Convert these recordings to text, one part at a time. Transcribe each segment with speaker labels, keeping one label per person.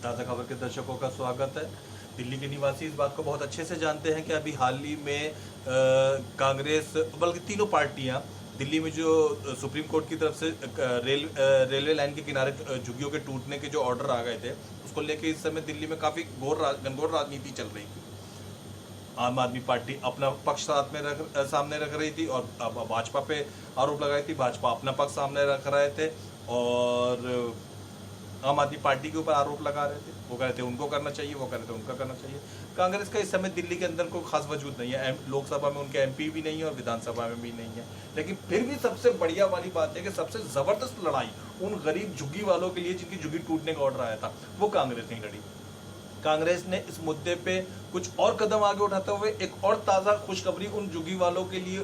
Speaker 1: ताज़ा खबर के दर्शकों का स्वागत है। दिल्ली के निवासी इस बात को बहुत अच्छे से जानते हैं कि अभी हाल ही में कांग्रेस बल्कि तीनों पार्टियां दिल्ली में जो सुप्रीम कोर्ट की तरफ से रेलवे लाइन के किनारे झुग्गियों के टूटने के जो ऑर्डर आ गए थे, उसको लेकर इस समय दिल्ली में काफ़ी घनघोर राजनीति चल रही थी। आम आदमी पार्टी अपना पक्ष सामने रख रही थी और अब भाजपा पे आरोप लगाई थी, भाजपा अपना पक्ष सामने रख रहे थे और आम आदमी पार्टी के ऊपर आरोप लगा रहे थे। वो कह रहे थे उनको करना चाहिए, वो कह रहे थे उनका करना चाहिए। कांग्रेस का इस समय दिल्ली के अंदर कोई खास वजूद नहीं है, लोकसभा में उनके एमपी भी नहीं है और विधानसभा में भी नहीं है। लेकिन फिर भी सबसे बढ़िया वाली बात है कि सबसे जबरदस्त लड़ाई उन गरीब झुग्गी वालों के लिए जिनकी झुग्गी टूटने का ऑर्डर आया था, वो कांग्रेस ने लड़ी। कांग्रेस ने इस मुद्दे पे कुछ और कदम आगे उठाते हुए एक और ताज़ा खुशखबरी उन झुग्गी वालों के लिए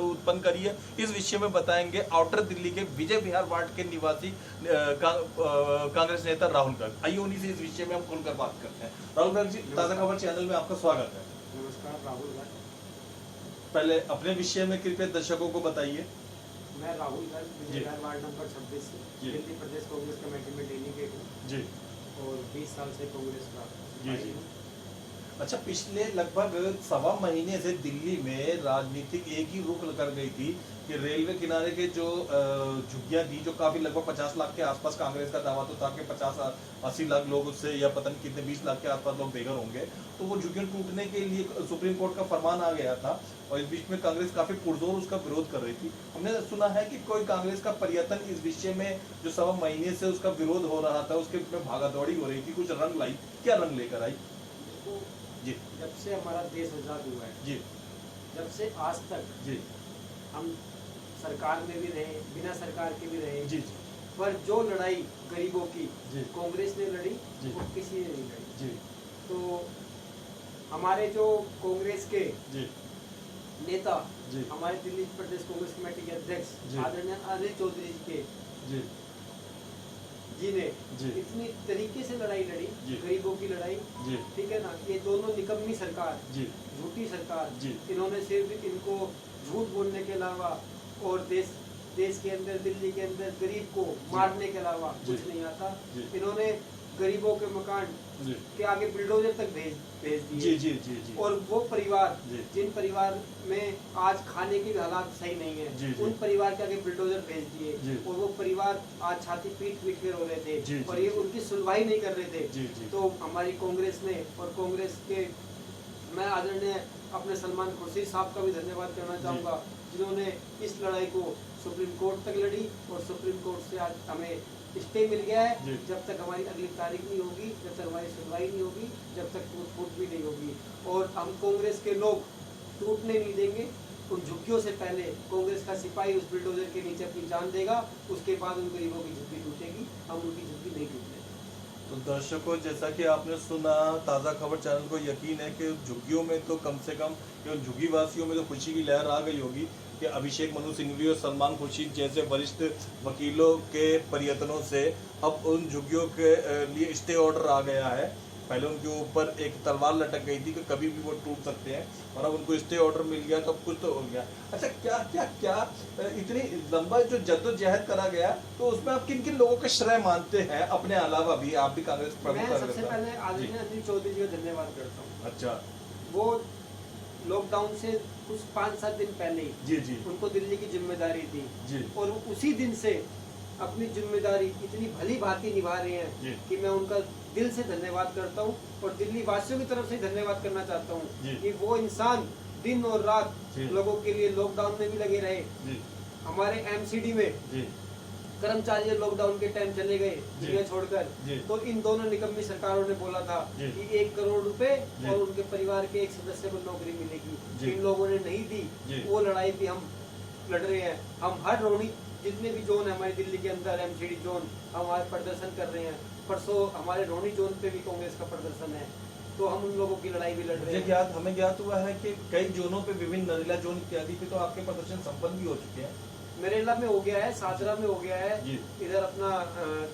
Speaker 1: उत्पन्न करी है। इस विषय में बताएंगे आउटर दिल्ली के विजय विहार वार्ड के निवासी कांग्रेस नेता राहुल गर्ग। आइए उन्हीं से इस विषय में हम खुलकर बात करते हैं। राहुल गर्ग जी, ताज़ा खबर चैनल में आपका स्वागत है।
Speaker 2: नमस्कार राहुल गर्ग।
Speaker 1: पहले अपने विषय में कृपया दर्शकों को बताइए।
Speaker 2: मैं राहुल गर्ग, विजय विहार वार्ड नंबर 26 से दिल्ली प्रदेश कांग्रेस कमेटी में डेलीगेट हूँ जी और 20 साल से कांग्रेस का जी।
Speaker 1: अच्छा, पिछले लगभग 1.25 महीने से दिल्ली में राजनीतिक एक ही रुख कर गई थी कि रेलवे किनारे के जो झुग्गियां थी, जो काफी लगभग 50 लाख के आसपास कांग्रेस का दावा तो था कि 50-80 लाख लोग उससे या पता नहीं कितने 20 लाख के आसपास लोग बेघर होंगे, तो वो झुग्गियां टूटने के लिए सुप्रीम कोर्ट का फरमान आ गया था और इस बीच में कांग्रेस काफी पुरजोर उसका विरोध कर रही थी। हमने सुना है कि कोई कांग्रेस का प्रयत्न इस विषय में जो 1.25 महीने से उसका विरोध हो रहा था, उसके में भागादौड़ी हो रही थी, कुछ रंग लाई। क्या रंग लेकर आई जी?
Speaker 2: जब से हमारा देश आजाद हुआ है
Speaker 1: जी,
Speaker 2: जब से आज तक
Speaker 1: जी,
Speaker 2: हम सरकार में भी रहे, बिना सरकार के भी रहे
Speaker 1: जी, जी,
Speaker 2: पर जो लड़ाई गरीबों की
Speaker 1: जी,
Speaker 2: कांग्रेस ने लड़ी
Speaker 1: जी,
Speaker 2: वो किसी ने नहीं लड़ी
Speaker 1: जी,
Speaker 2: तो हमारे जो कांग्रेस के
Speaker 1: जी,
Speaker 2: नेता
Speaker 1: जी,
Speaker 2: हमारे दिल्ली प्रदेश कांग्रेस कमेटी के अध्यक्ष आदरणीय अनिल चौधरी
Speaker 1: जी,
Speaker 2: जी ने
Speaker 1: जी,
Speaker 2: इतनी तरीके से लड़ाई लड़ी, गरीबों की लड़ाई,
Speaker 1: जी,
Speaker 2: ठीक है ना। ये दोनों निकम्मी सरकार,
Speaker 1: जी,
Speaker 2: झूठी सरकार,
Speaker 1: जी,
Speaker 2: इन्होंने सिर्फ इनको झूठ बोलने के अलावा और देश के अंदर, दिल्ली के अंदर गरीब को मारने के अलावा कुछ नहीं आता। इन्होंने गरीबों के मकान के आगे बुलडोजर तक भेज दिए
Speaker 1: जी, जी, जी, जी,
Speaker 2: और वो परिवार जिन परिवार में आज खाने के भी हालात सही नहीं है, उन परिवार के आगे बुलडोजर भेज दिए और वो परिवार आज छाती पीट के रो रहे थे और ये उनकी सुनवाई नहीं कर रहे थे। तो हमारी कांग्रेस ने और कांग्रेस के मैं आदरणीय अपने सलमान खुर्शीद साहब का भी धन्यवाद करना चाहूँगा, जिन्होंने इस लड़ाई को सुप्रीम कोर्ट तक लड़ी और सुप्रीम कोर्ट से आज हमें स्टे मिल गया है। जब तक हमारी अगली तारीख नहीं होगी, जब तक हमारी सुनवाई नहीं होगी, जब तक टूट भी नहीं होगी और हम कांग्रेस के लोग टूटने नहीं देंगे। उन झुग्गियों से पहले कांग्रेस का सिपाही उस बुलडोजर के नीचे अपनी जान देगा, उसके बाद उन गरीबों की झुग्गी टूटेगी, हम उनकी झुग्गी नहीं टूटने।
Speaker 1: तो दर्शकों, जैसा कि आपने सुना, ताज़ा खबर चैनल को यकीन है कि झुग्गियों में तो कम से कम केवल झुग्गी वासियों में तो खुशी की लहर आ गई होगी कि अभिषेक मनु सिंघवी और सलमान खुर्शीद जैसे वरिष्ठ वकीलों के प्रयत्नों से अब उन झुग्गियों के लिए स्टे ऑर्डर आ गया है। पहले उनके ऊपर एक तलवार लटक गई थी कि कभी भी वो टूट सकते हैं और अब उनको स्टे ऑर्डर मिल गया तो अब कुछ तो हो गया। अच्छा, क्या क्या क्या इतनी लंबा जो जद्दोजहद करा गया, तो उसमें आप किन किन लोगों का श्रेय मानते हैं? अपने अलावा भी आप भी कांग्रेस प्रमुख।
Speaker 2: मैं सबसे पहले आदरणीय अनिल चौधरी जी का धन्यवाद करता हूँ।
Speaker 1: अच्छा,
Speaker 2: वो लॉकडाउन से कुछ 5-7 दिन पहले
Speaker 1: जी,
Speaker 2: उनको दिल्ली की जिम्मेदारी थी
Speaker 1: जी,
Speaker 2: और उसी दिन से अपनी जिम्मेदारी इतनी भली भांति निभा रहे हैं कि मैं उनका दिल से धन्यवाद करता हूं और दिल्ली वासियों की तरफ से धन्यवाद करना चाहता हूं कि वो इंसान दिन और रात लोगों के लिए लॉकडाउन में भी लगे रहे। हमारे एमसीडी में कर्मचारी लॉकडाउन के टाइम चले गए दुनिया छोड़कर, तो इन दोनों निकम्मी सरकारों ने बोला था कि 1 करोड़ रुपए और उनके परिवार के एक सदस्य को नौकरी मिलेगी, इन लोगों ने नहीं दी। वो लड़ाई भी हम लड़ रहे हैं। हम हर रोनी जितने भी जोन है हमारे दिल्ली के अंदर, एमसीडी जोन, हम आज प्रदर्शन कर रहे हैं। परसों हमारे रोनी जोन पे भी कांग्रेस का प्रदर्शन है, तो हम उन लोगों की लड़ाई भी लड़ रहे हैं।
Speaker 1: हमें ज्ञात हुआ है कि कई जोनों पे, विभिन्न नरेला जोन इत्यादि पे तो आपके प्रदर्शन संपन्न भी हो चुके हैं।
Speaker 2: नरेला में हो गया है, साजरा में हो गया है, इधर अपना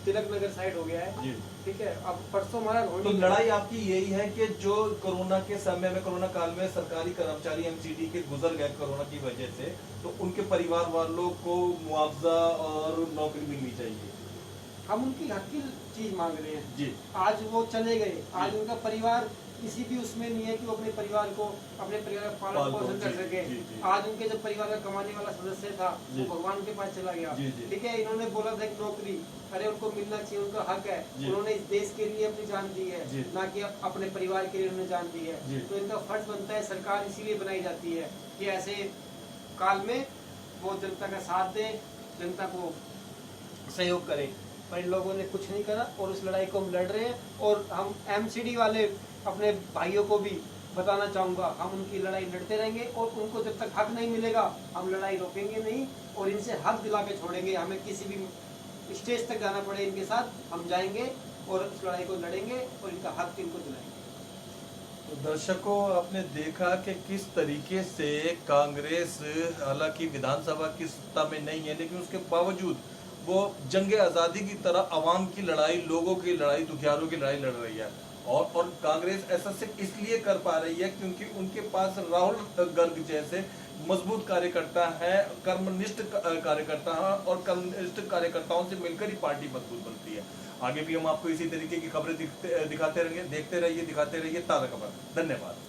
Speaker 2: तिलक नगर साइड हो गया है, ठीक है। अब परसों हमारा
Speaker 1: तो लड़ाई आपकी यही है कि जो कोरोना के समय में, कोरोना काल में सरकारी कर्मचारी एमसीडी के गुजर गए कोरोना की वजह से, तो उनके परिवार वालों को मुआवजा और नौकरी मिलनी चाहिए।
Speaker 2: हम उनकी हक की चीज मांग रहे हैं
Speaker 1: जी।
Speaker 2: आज वो चले गए, आज उनका परिवार किसी भी उसमें नहीं है कि वो अपने परिवार का पालन पोषण कर सके। आज उनके जो परिवार का कमाने वाला सदस्य था वो भगवान के पास चला गया। ठीक है, इन्होंने बोला था एक नौकरी, अरे उनको मिलना चाहिए, उनका हक है। उन्होंने इस देश के लिए अपनी जान दी है, ना कि अपने परिवार के लिए उन्होंने जान दी है। तो इनका फर्ज बनता है, सरकार इसीलिए बनाई जाती है कि ऐसे काल में वो जनता का साथ दे, जनता को सहयोग करे। पर इन लोगों ने कुछ नहीं करा और उस लड़ाई को हम लड़ रहे हैं। और हम एमसीडी वाले अपने भाइयों को भी बताना चाहूँगा, हम उनकी लड़ाई लड़ते रहेंगे और उनको जब तक हक नहीं मिलेगा हम लड़ाई रोकेंगे नहीं और इनसे हक दिला के छोड़ेंगे। हमें किसी भी स्टेज तक जाना पड़े इनके साथ हम जाएंगे और उस लड़ाई को लड़ेंगे और इनका हक इनको दिलाएंगे।
Speaker 1: तो दर्शकों, आपने देखा कि किस तरीके से कांग्रेस हालांकि विधानसभा की सत्ता में नहीं है, लेकिन उसके बावजूद वो जंग आज़ादी की तरह अवाम की लड़ाई, लोगों की लड़ाई, दुखियारों की लड़ाई लड़ रही है। और कांग्रेस ऐसा सिर्फ इसलिए कर पा रही है क्योंकि उनके पास राहुल गर्ग जैसे मजबूत कार्यकर्ता है, कर्मनिष्ठ कार्यकर्ता है और कर्मनिष्ठ कार्यकर्ताओं से मिलकर ही पार्टी मजबूत बनती है। आगे भी हम आपको इसी तरीके की खबरें दिखाते रहेंगे। देखते रहिए, दिखाते रहिए ताज़ा खबर। धन्यवाद।